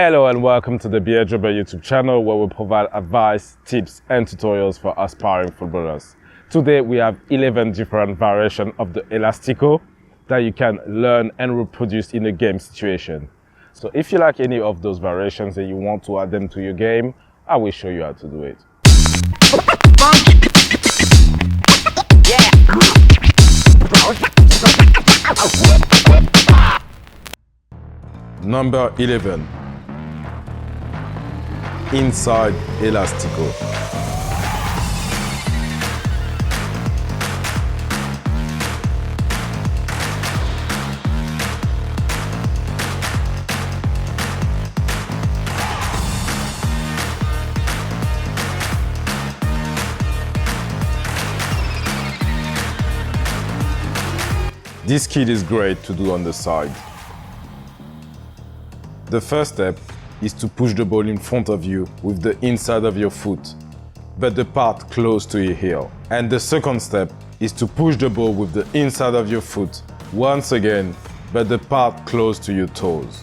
Hello and welcome to the BEADRIBBLR YouTube channel where we provide advice, tips and tutorials for aspiring footballers. Today we have 11 different variations of the Elastico that you can learn and reproduce in a game situation. So if you like any of those variations and you want to add them to your game, I will show you how to do it. Number 11. Inside Elastico. This skill is great to do on the side. The first step is to push the ball in front of you with the inside of your foot, but the part close to your heel. And the second step is to push the ball with the inside of your foot, once again, but the part close to your toes.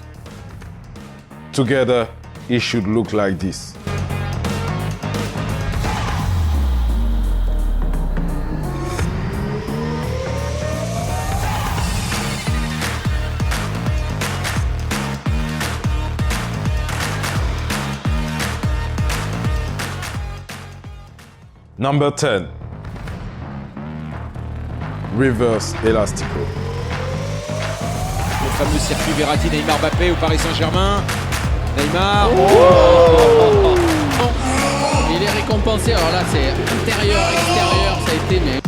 Together, it should look like this. Number 10. Reverse Elastico. Le fameux circuit Verratti, Neymar, Mbappé au Paris Saint-Germain. Neymar. Oh, il est récompensé. Alors là, c'est intérieur, extérieur, ça a été mais.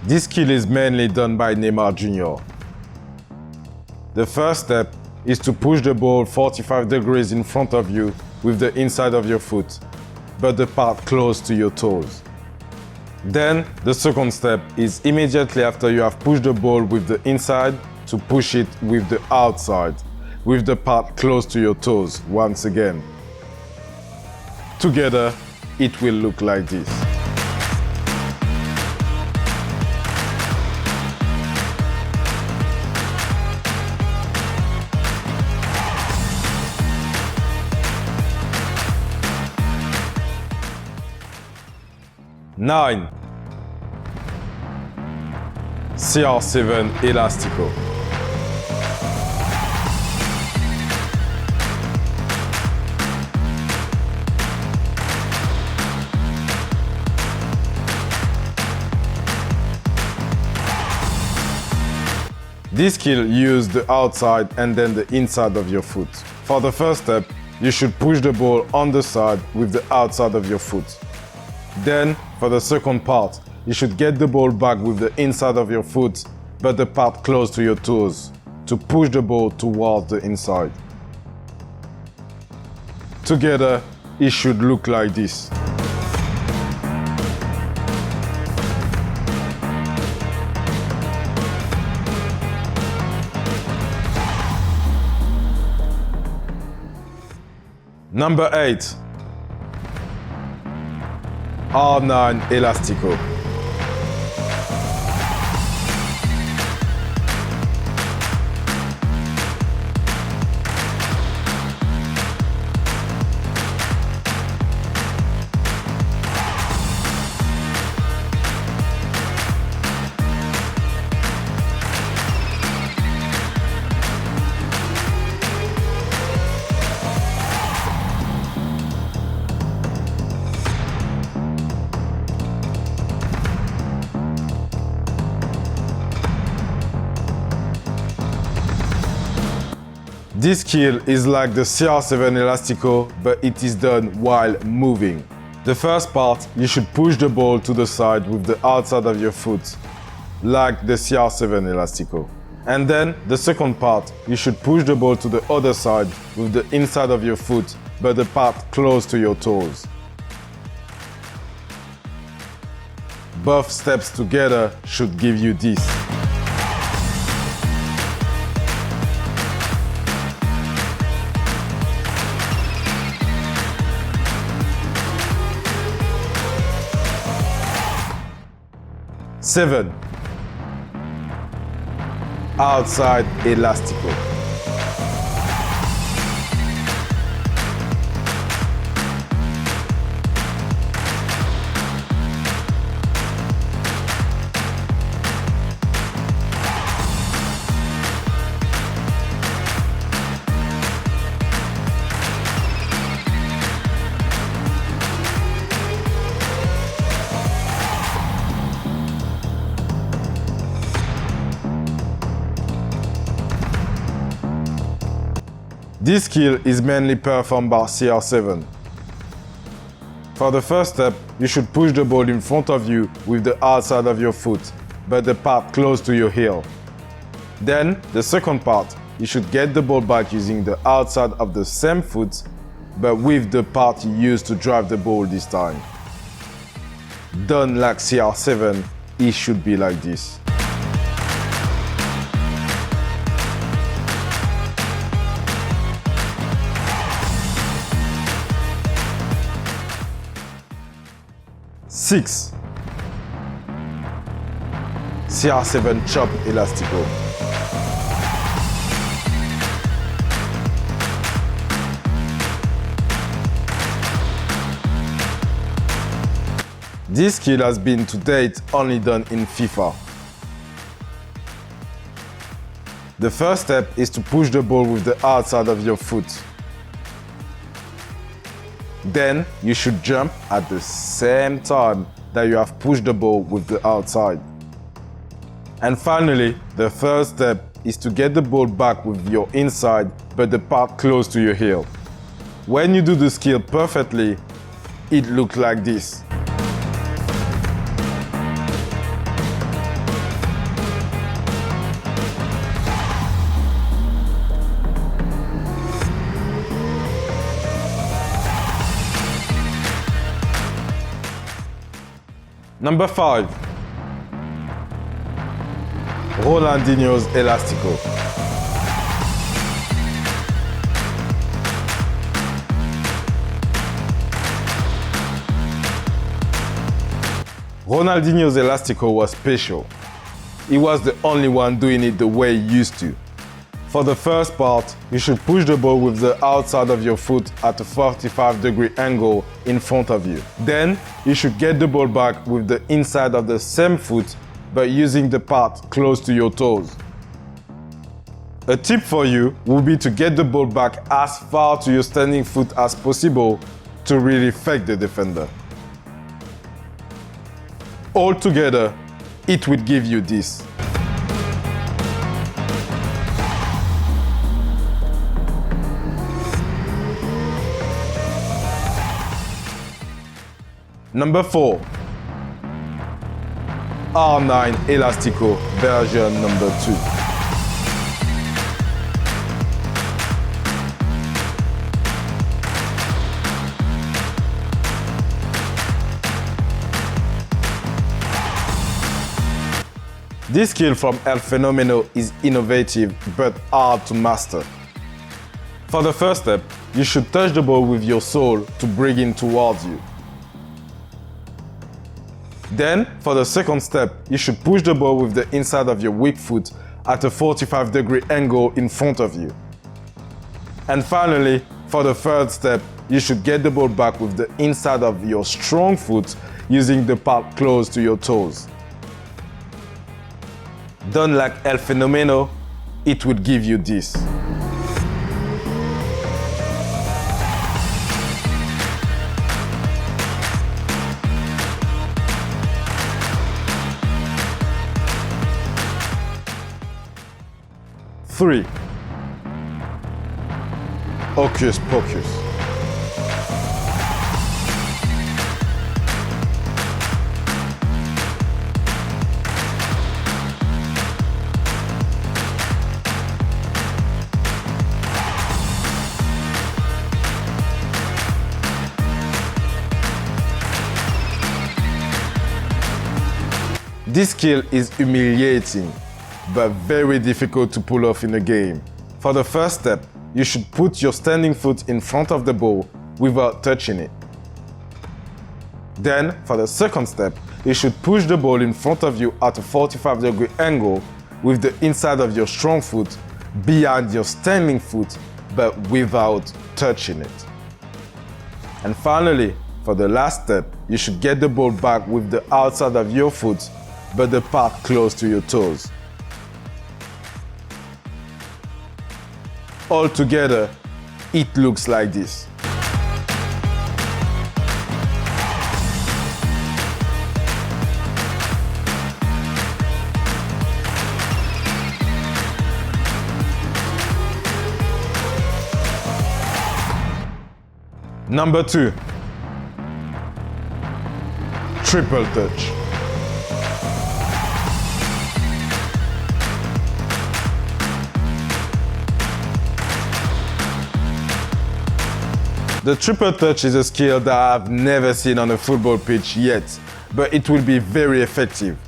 This skill is mainly done by Neymar Jr. The first step is to push the ball 45 degrees in front of you with the inside of your foot, but the part close to your toes. Then, the second step is immediately after you have pushed the ball with the inside to push it with the outside, with the part close to your toes once again. Together, it will look like this. Nine. Cr7 Elastico. This skill uses the outside and then the inside of your foot. For the first step, you should push the ball on the side with the outside of your foot. Then, for the second part, you should get the ball back with the inside of your foot, but the part close to your toes, to push the ball towards the inside. Together, it should look like this. Number 8. R10 Elastico. This skill is like the Cr7 Elastico, but it is done while moving. The first part, you should push the ball to the side with the outside of your foot, like the Cr7 Elastico. And then, the second part, you should push the ball to the other side with the inside of your foot, but the part close to your toes. Both steps together should give you this. 7. Outside Elastico. 'This skill is mainly performed by Cr7. For the first step, you should push the ball in front of you with the outside of your foot, but the part close to your heel. Then, the second part, you should get the ball back using the outside of the same foot, but with the part you used to drive the ball this time. Done like Cr7, it should be like this. Six. Cr7 Chop Elastico. This skill has been to date only done in FIFA. The first step is to push the ball with the outside of your foot. Then you should jump at the same time that you have pushed the ball with the outside. And finally, the third step is to get the ball back with your inside but the part close to your heel. When you do the skill perfectly, it looks like this. Number 5. Ronaldinho's Elastico. Ronaldinho's Elastico was special. He was the only one doing it the way he used to. For the first part, you should push the ball with the outside of your foot at a 45-degree angle in front of you. Then, you should get the ball back with the inside of the same foot, but using the part close to your toes. A tip for you would be to get the ball back as far to your standing foot as possible to really fake the defender. All together, it would give you this. Number 4. R10 Elastico version number 2. This skill from El Fenomeno is innovative but hard to master. For the first step, you should touch the ball with your sole to bring it towards you. Then, for the second step, you should push the ball with the inside of your weak foot at a 45-degree angle in front of you. And finally, for the third step, you should get the ball back with the inside of your strong foot using the part close to your toes. Done like El Fenomeno, it would give you this. Three. Hocus Pocus. This skill is humiliating, but very difficult to pull off in a game. For the first step, you should put your standing foot in front of the ball without touching it. Then, for the second step, you should push the ball in front of you at a 45-degree angle with the inside of your strong foot behind your standing foot, but without touching it. And finally, for the last step, you should get the ball back with the outside of your foot, but the part close to your toes. All together, it looks like this. Number 2, triple touch. The triple touch is a skill that I've never seen on a football pitch yet, but it will be very effective.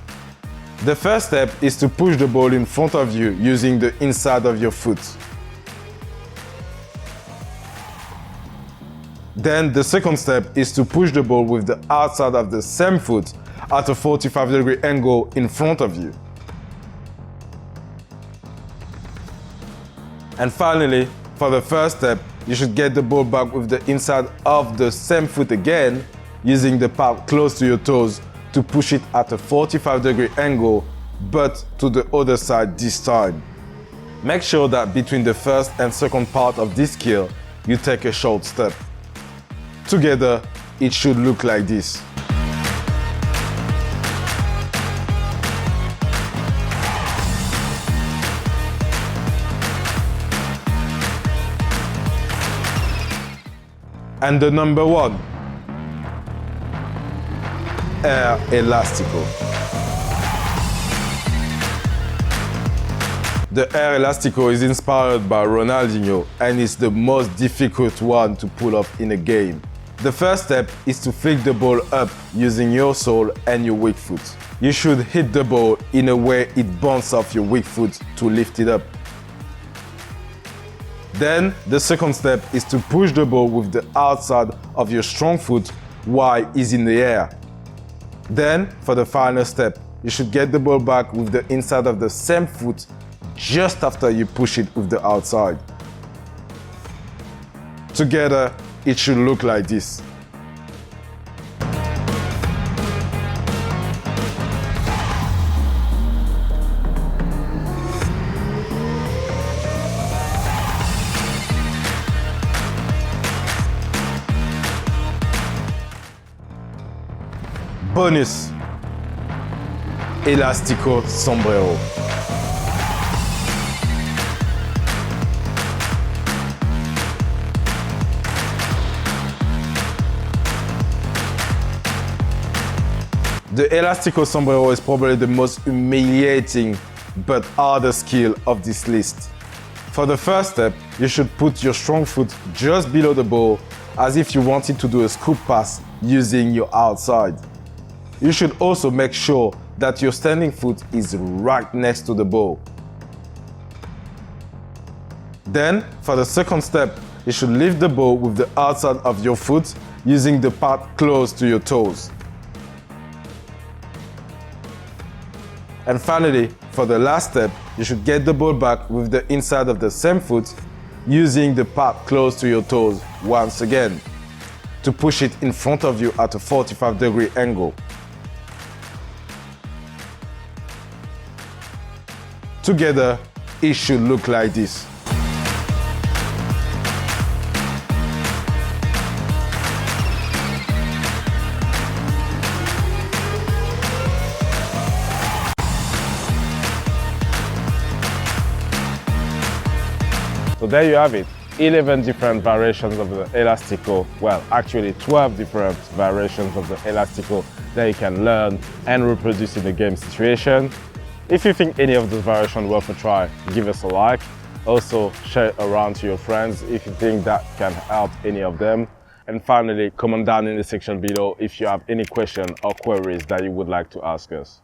The first step is to push the ball in front of you using the inside of your foot. Then the second step is to push the ball with the outside of the same foot at a 45-degree angle in front of you. And finally, for the first step, you should get the ball back with the inside of the same foot again, using the part close to your toes to push it at a 45-degree angle, but to the other side this time. Make sure that between the first and second part of this skill, you take a short step. Together, it should look like this. And the number 1, Air Elastico. The Air Elastico is inspired by Ronaldinho and is the most difficult one to pull off in a game. The first step is to flick the ball up using your sole and your weak foot. You should hit the ball in a way it bounces off your weak foot to lift it up. Then, the second step is to push the ball with the outside of your strong foot while it's in the air. Then, for the final step, you should get the ball back with the inside of the same foot just after you push it with the outside. Together, it should look like this. Bonus, Elastico Sombrero. The Elastico Sombrero is probably the most humiliating but hardest skill of this list. For the first step, you should put your strong foot just below the ball as if you wanted to do a scoop pass using your outside. You should also make sure that your standing foot is right next to the ball. Then, for the second step, you should lift the ball with the outside of your foot using the part close to your toes. And finally, for the last step, you should get the ball back with the inside of the same foot using the part close to your toes once again to push it in front of you at a 45-degree angle. Together, it should look like this. So there you have it, 11 different variations of the Elastico, well actually 12 different variations of the Elastico that you can learn and reproduce in a game situation. If you think any of those variations worth a try, give us a like. Also share it around to your friends if you think that can help any of them. And finally, comment down in the section below if you have any questions or queries that you would like to ask us.